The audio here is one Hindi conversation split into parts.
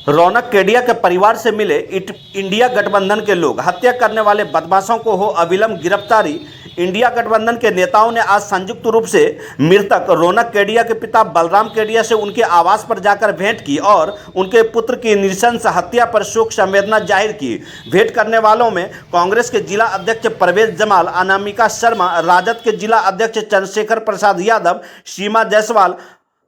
रौनक केडिया के परिवार से मिले इंडिया गठबंधन के लोग। हत्या करने वाले बदमाशों को हो अविलंब गिरफ्तारी। इंडिया गठबंधन के नेताओं ने आज संयुक्त रूप से मृतक रौनक केडिया के पिता बलराम केडिया से उनके आवास पर जाकर भेंट की और उनके पुत्र की नृशंस हत्या पर शोक संवेदना जाहिर की। भेंट करने वालों में कांग्रेस के जिला अध्यक्ष परवेज जमाल, अनामिका शर्मा, राजद के जिला अध्यक्ष चंद्रशेखर प्रसाद यादव, सीमा जायसवाल,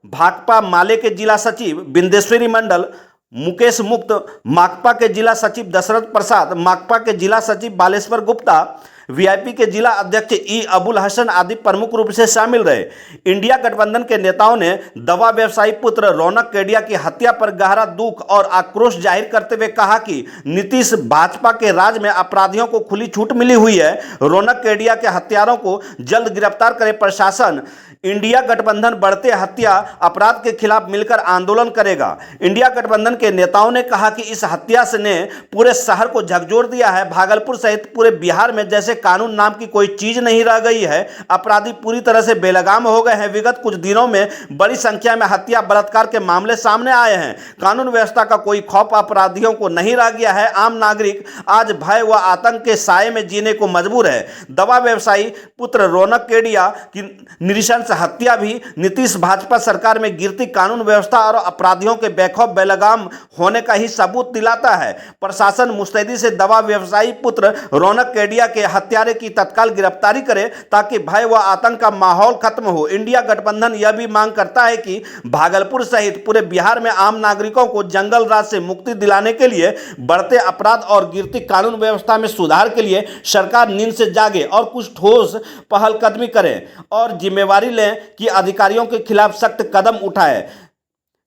भाकपा माले के जिला सचिव बिंदेश्वरी मंडल, मुकेश मुक्त, माकपा के जिला सचिव दशरथ प्रसाद, माकपा के जिला सचिव बालेश्वर गुप्ता, वीआईपी के जिला अध्यक्ष ई अबुल हसन आदि प्रमुख रूप से शामिल रहे। इंडिया गठबंधन के नेताओं ने दवा व्यवसायी पुत्र रौनक केडिया की हत्या पर गहरा दुख और आक्रोश जाहिर करते हुए कहा कि नीतीश भाजपा के राज में अपराधियों को खुली छूट मिली हुई है। रौनक केडिया के हत्यारों को जल्द गिरफ्तार करे प्रशासन। इंडिया गठबंधन बढ़ते हत्या अपराध के खिलाफ मिलकर आंदोलन करेगा। इंडिया गठबंधन के नेताओं ने कहा कि इस हत्या से ने पूरे शहर को झकझोर दिया है। भागलपुर सहित पूरे बिहार में जैसे कानून नाम की कोई चीज नहीं रह गई है। अपराधी पूरी तरह से बेलगाम हो गए हैं। विगत कुछ दिनों में बड़ी संख्या में हत्या बलात्कार के मामले सामने आए हैं। कानून व्यवस्था का कोई खौफ अपराधियों को नहीं रह गया है। आम नागरिक आज भय व आतंक के साए में जीने को मजबूर है। दवा व्यवसायी पुत्र रौनक केडिया की नृशंस हत्या भी नीतीश भाजपा सरकार में गिरती कानून व्यवस्था और अपराधियों के बेखौफ बेलगाम होने का ही सबूत दिलाता है। प्रशासन मुस्तैदी से दवा व्यवसायी पुत्र रौनक केडिया के हत्यारे की तत्काल गिरफ्तारी करे ताकि भय व आतंक का माहौल खत्म हो। इंडिया गठबंधन यह भी मांग करता है कि भागलपुर सहित पूरे बिहार में आम नागरिकों को जंगल राज से मुक्ति दिलाने के लिए बढ़ते अपराध और गिरती कानून व्यवस्था में सुधार के लिए सरकार नींद से जागे और कुछ ठोस पहलकदमी करे और जिम्मेवारी लें कि अधिकारियों के खिलाफ सख्त कदम उठाए।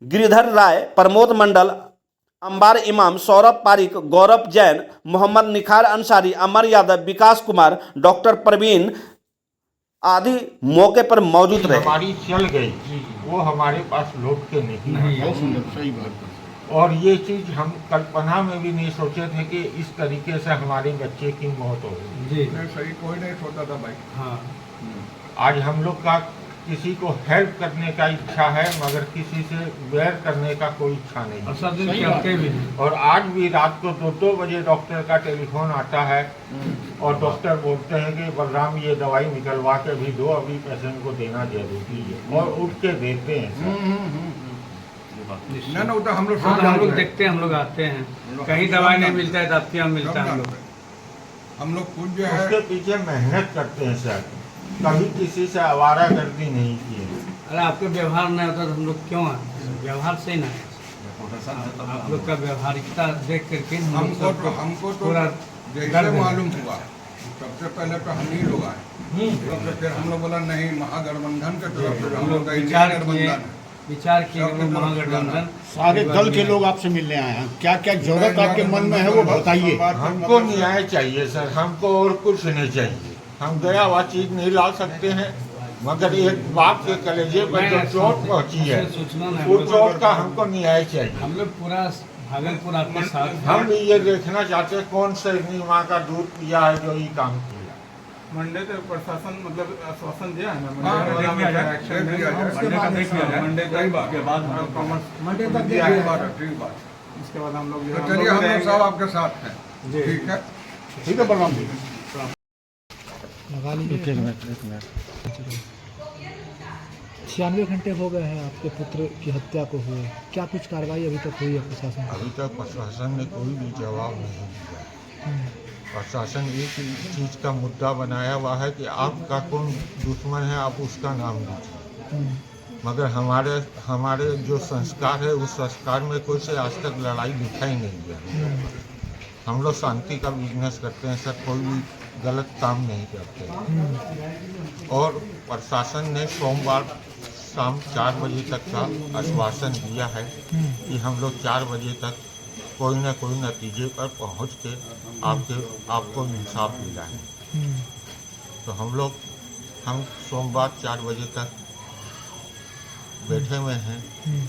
गिरिधर राय, प्रमोद मंडल, अंबार इमाम, सौरभ पारिक, गौरव जैन, मोहम्मद निखार अंसारी, अमर यादव, विकास कुमार, डॉक्टर प्रवीण आदि मौके पर मौजूद रहे। हमारी चल गई वो हमारे पास लौट के नहीं आई। सही बात। और ये चीज हम कल्पना में भी नहीं सोचे थे कि इस तरीके से हमारे बच्चे की मौत हो गई। जी सही, कोई नहीं सोचा था भाई। हाँ, आज हम लोग का किसी को हेल्प करने का इच्छा है मगर किसी से बैर करने का कोई इच्छा नहीं। और आज भी रात को 2-2 बजे डॉक्टर का टेलीफोन आता है और डॉक्टर बोलते हैं कि बलराम ये दवाई निकलवा के भी दो, अभी पेशेंट को देना जरूरी है, और उठ के देते हैं। ना वो तो हम लोग देखते हैं, हम लोग आते हैं, कहीं दवाई नहीं मिलता है, दफ्तिया मिलता है। हम लोग खुद जो है उसके पीछे मेहनत करते हैं सर, कभी किसी से आवारागर्दी नहीं की है। अरे आपका व्यवहार नहीं होता तो हम लोग क्यों आए? व्यवहार से ही ना, आप लोग का व्यवहारिकता देख करके हमको तो जैसे मालूम हुआ सबसे पहले तो हम ही लोग आए, फिर हम लोग बोला नहीं महागठबंधन के तरफ से हम लोग विचार किए महागठबंधन सारे दल के लोग आपसे मिलने आए हैं। क्या क्या जरूरत आपके मन में है वो बताइए। हमको न्याय चाहिए सर, हमको और कुछ नहीं चाहिए। हम गया हुआ चीज नहीं ला सकते हैं मगर एक बाप के कलेजे पर जो चोट पहुंची है वो चोट का हमको न्याय चाहिए। हम लोग पूरा भागलपुर आपके साथ हम भी ये देखना चाहते हैं कौन से माँ का दूध पिया है जो ये काम किया। मंडे का प्रशासन मतलब आश्वासन दिया है ना, उसके बाद हम लोग चलिए हम लोग सब आपके साथ हैं। ठीक है, ठीक है बलराम जी। 96 घंटे हो गए हैं आपके पुत्र की हत्या को हुए, क्या कुछ कार्रवाई अभी तक हुई है प्रशासन? अभी तक प्रशासन ने कोई भी जवाब नहीं दिया। प्रशासन एक चीज़ का मुद्दा बनाया हुआ है कि आपका कौन दुश्मन है, आप उसका नाम लीजिए, मगर हमारे जो संस्कार है उस संस्कार में कोई से आज तक लड़ाई दिखाई नहीं दिया। हम लोग शांति का बिजनेस करते हैं सर, कोई भी गलत काम नहीं करते। और प्रशासन ने सोमवार शाम 4 बजे तक का आश्वासन दिया है कि हम लोग 4 बजे तक कोई न कोई नतीजे पर पहुंच के आपको इंसाफ दिलाएं। तो हम सोमवार 4 बजे तक बैठे हुए हैं।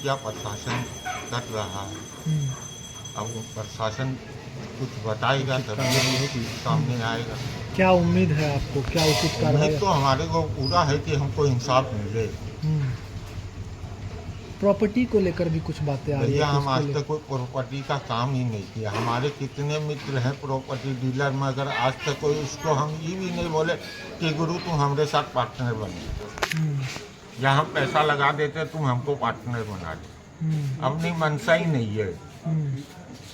क्या प्रशासन कर रहा है? अब प्रशासन कुछ बताएगा तभी सामने आएगा। क्या उम्मीद है आपको, क्या उचित कार्रवाई? तो हमारे को पूरा है कि हमको इंसाफ मिले। प्रॉपर्टी को लेकर भी कुछ बातें आ रही भैया है हम आज तक कोई प्रॉपर्टी का काम ही नहीं किया। हमारे कितने मित्र हैं प्रॉपर्टी डीलर, मगर आज तक कोई उसको हम ये भी नहीं बोले कि गुरु तुम हमारे साथ पार्टनर बने, या हम पैसा लगा देते तुम हमको पार्टनर बना दे। अपनी मनसा ही नहीं है।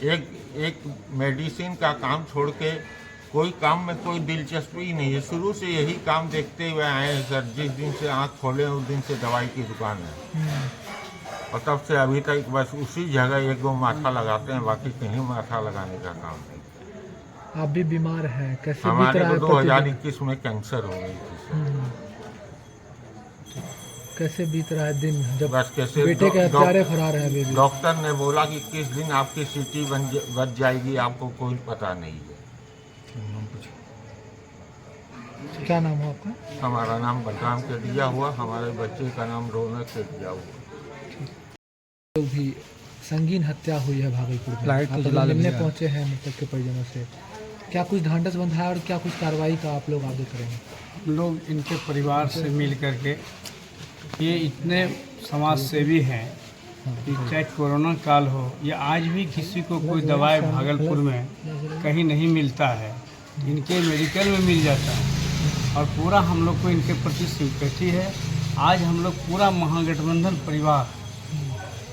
एक मेडिसिन का काम छोड़ के कोई काम में कोई दिलचस्पी ही नहीं है। शुरू से यही काम देखते हुए आए हैं सर। जिस दिन से आँख खोले उस दिन से दवाई की दुकान है, और तब से अभी तक बस उसी जगह एक दो माथा लगाते हैं, बाकी कहीं माथा लगाने का काम नहीं। आप भी बीमार हैं, कैसे बीत हमारे रहा को है 2021 में कैंसर हो गई थी सर। कैसे बीत रहा है दिन जब बस कैसे बेटे के हत्यारे फरार है अभी भी? डॉक्टर ने बोला कि किस दिन आपकी सीटी बच जाएगी आपको कोई पता नहीं है। क्या नाम है आपका? हमारा नाम बलराम केडिया हुआ, हमारे बच्चे का नाम रौनक केडिया हुआ। तो भी संगीन हत्या हुई है भागलपुर में। आप अभी मिलने पहुंचे हैं मृतक के परिजनों से, क्या कुछ ढांढस बंधा है और क्या कुछ कार्रवाई का आप लोग आगे करेंगे? हम लोग इनके परिवार से मिल करके, ये इतने समाज सेवी हैं कि चाहे कोरोना काल हो या आज भी किसी को कोई दवाई भागलपुर में कहीं नहीं मिलता है, इनके मेडिकल में मिल जाता है और पूरा हम लोग को इनके प्रति सिंपैथी है। आज हम लोग पूरा महागठबंधन परिवार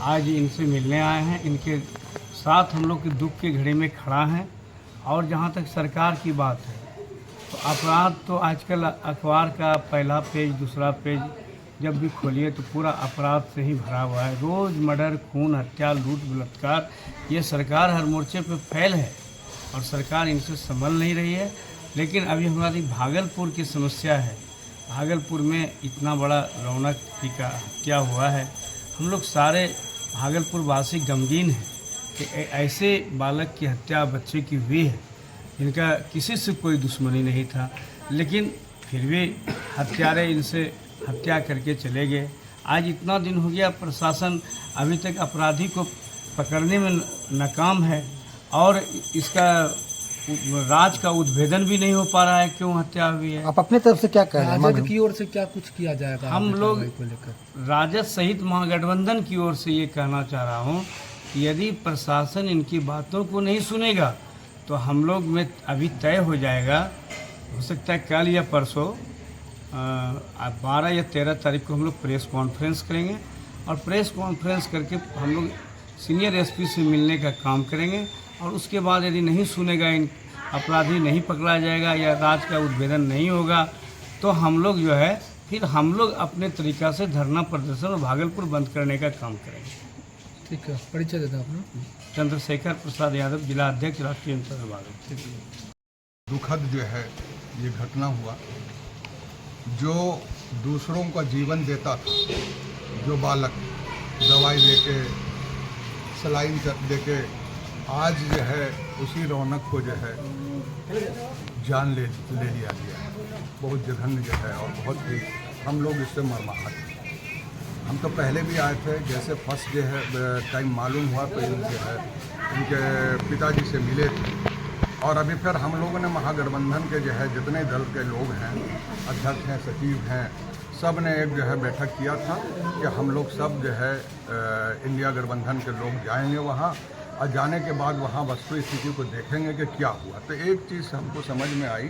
आज इनसे मिलने आए हैं, इनके साथ हम लोग के दुख की घड़ी में खड़ा हैं। और जहाँ तक सरकार की बात है तो अपराध तो आजकल अखबार का पहला पेज दूसरा पेज जब भी खोलिए तो पूरा अपराध से ही भरा हुआ है। रोज़ मर्डर, खून, हत्या, लूट, बलात्कार, ये सरकार हर मोर्चे पे फैल है और सरकार इनसे संभल नहीं रही है। लेकिन अभी हमारी भागलपुर की समस्या है, भागलपुर में इतना बड़ा रौनक की का हत्या हुआ है। हम लोग सारे भागलपुर वासी गमगीन हैं कि ऐसे बालक की हत्या बच्चे की हुई है। इनका किसी से कोई दुश्मनी नहीं था, लेकिन फिर भी हत्यारे इनसे हत्या करके चले गए। आज इतना दिन हो गया, प्रशासन अभी तक अपराधी को पकड़ने में नाकाम है और इसका राज का उद्भेदन भी नहीं हो पा रहा है, क्यों हत्या हुई है। आप अपने तरफ से क्या कह रहे हैं? राजद की ओर से क्या कुछ किया जाएगा हम आगे लोग कार्रवाई को लेकर? राजद सहित महागठबंधन की ओर से ये कहना चाह रहा हूँ कि यदि प्रशासन इनकी बातों को नहीं सुनेगा तो हम लोग में अभी तय हो जाएगा, हो सकता है कल या परसों 12 या 13 तारीख को हम लोग प्रेस कॉन्फ्रेंस करेंगे और प्रेस कॉन्फ्रेंस करके हम लोग सीनियर एसपी से मिलने का काम करेंगे। और उसके बाद यदि नहीं सुनेगा, इन अपराधी नहीं पकड़ा जाएगा या राज का उद्भेदन नहीं होगा तो हम लोग जो है फिर हम लोग अपने तरीक़ा से धरना प्रदर्शन और भागलपुर बंद करने का काम करेंगे। ठीक है, परिचय देता आपने? चंद्रशेखर प्रसाद यादव, जिला अध्यक्ष, राष्ट्रीय जनता भागलपुर। दुखद जो है ये घटना हुआ, जो दूसरों का जीवन देता था, जो बालक दवाई देके सलाइन देके आज जो है उसी रौनक को जो है जान ले लिया गया है। बहुत जघन्य जो है और बहुत ही हम लोग इससे मर्माहत हैं। हम तो पहले भी आए थे, जैसे फर्स्ट जो है टाइम मालूम हुआ तो जो है इनके पिताजी से मिले थे और अभी फिर हम लोगों ने महागठबंधन के जो है जितने दल के लोग हैं, अध्यक्ष हैं, सचिव हैं, सब ने एक जो है बैठक किया था कि हम लोग सब जो है इंडिया गठबंधन के लोग जाएंगे वहाँ और जाने के बाद वहाँ वस्तु स्थिति को देखेंगे कि क्या हुआ। तो एक चीज़ हमको समझ में आई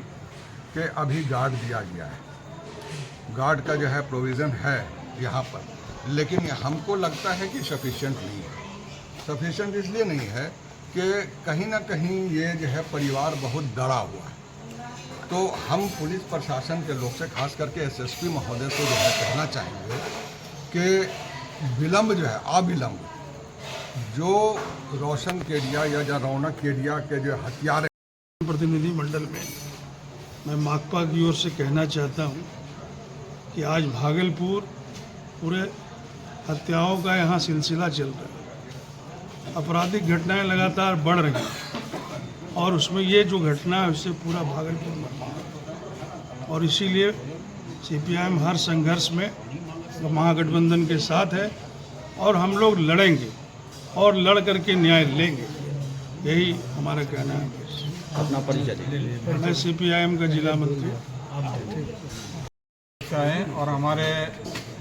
कि अभी गार्ड दिया गया है, गार्ड का जो है प्रोविज़न है यहाँ पर, लेकिन हमको लगता है कि सफिशिएंट नहीं है। सफिशिएंट इसलिए नहीं है कि कहीं ना कहीं ये जो है परिवार बहुत डरा हुआ है। तो हम पुलिस प्रशासन के लोग से, खास करके एसएसपी महोदय से जो है कहना चाहेंगे कि विलम्ब जो है, अविलंब जो रोशन केडिया या रौनक केडिया के जो हत्यारे प्रतिनिधि मंडल में मैं माकपा की ओर से कहना चाहता हूं कि आज भागलपुर पूरे हत्याओं का यहाँ सिलसिला चल रहा है। आपराधिक घटनाएं लगातार बढ़ रही हैं और उसमें ये जो घटना है उससे पूरा भागलपुर में, और इसीलिए सीपीआईएम हर संघर्ष में महागठबंधन के साथ है और हम लोग लड़ेंगे और लड़ करके न्याय लेंगे, यही हमारा कहना है। अपना परिचय। मैं सीपीआईएम का जिला मंत्री। और हमारे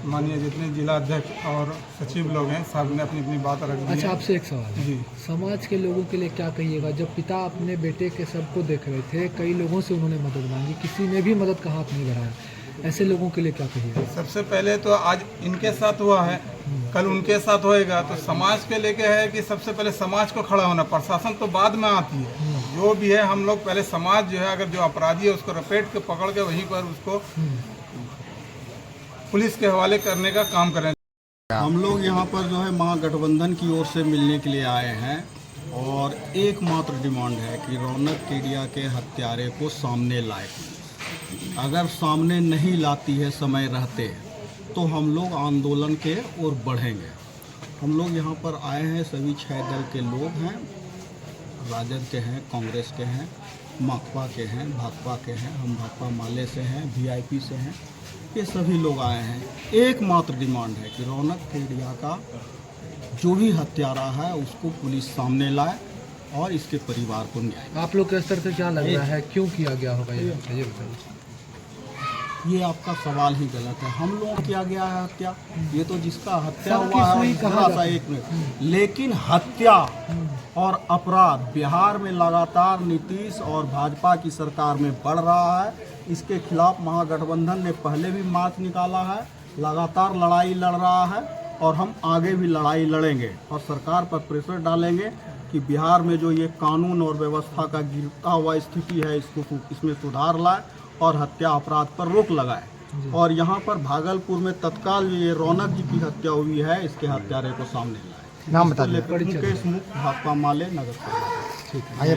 माननीय जितने जिला अध्यक्ष और सचिव लोग हैं सब ने अपनी अपनी बात रख दी अच्छा, है। आपसे एक सवाल है। जी। समाज के लोगों के लिए क्या कहिएगा? जब पिता अपने बेटे के सबको देख रहे थे, कई लोगों से उन्होंने मदद मांगी, किसी ने भी मदद का हाथ नहीं बढ़ाया, ऐसे लोगों के लिए क्या कहिएगा? सबसे पहले तो आज इनके साथ हुआ है, कल उनके साथ होएगा, तो समाज के लेके है कि सबसे पहले समाज को खड़ा होना, प्रशासन तो बाद में आती है। जो भी है हम लोग पहले समाज जो है, अगर जो अपराधी है उसको रपेट के पकड़ के वहीं पर उसको पुलिस के हवाले करने का काम करें। हम लोग यहाँ पर जो है महागठबंधन की ओर से मिलने के लिए आए हैं और एकमात्र डिमांड है कि रौनक केडिया के हत्यारे को सामने लाए। अगर सामने नहीं लाती है समय रहते तो हम लोग आंदोलन के ओर बढ़ेंगे। हम लोग यहाँ पर आए हैं, सभी 6 दल के लोग हैं, राजद के हैं, कांग्रेस के हैं, माकपा के हैं, भाकपा के हैं, हम भाकपा माले से हैं, वीआईपी से हैं, ये सभी लोग आए हैं। एकमात्र डिमांड है कि रौनक केडिया का जो भी हत्यारा है उसको पुलिस सामने लाए और इसके परिवार को न्याय। आप लोग के स्तर से क्या लग रहा है, क्यों किया गया होगा ये बताइए? ये आपका सवाल ही गलत है। हम लोग किया गया है हत्या, ये तो जिसका हत्या सबकी हुआ सुई है कहाँ थोड़ा सा जाती है? एक मिनट, लेकिन हत्या और अपराध बिहार में लगातार नीतीश और भाजपा की सरकार में बढ़ रहा है। इसके खिलाफ महागठबंधन ने पहले भी मार्च निकाला है, लगातार लड़ाई लड़ रहा है और हम आगे भी लड़ाई लड़ेंगे और सरकार पर प्रेशर डालेंगे कि बिहार में जो ये कानून और व्यवस्था का गिरता हुआ स्थिति है इसमें सुधार लाए और हत्या अपराध पर रोक लगाए। और यहाँ पर भागलपुर में तत्काल ये रौनक जी की हत्या हुई है, इसके हत्यारे को सामने लाए। नाम बता मुकेश मुख, भाकपा माले, नगर। ठीक है।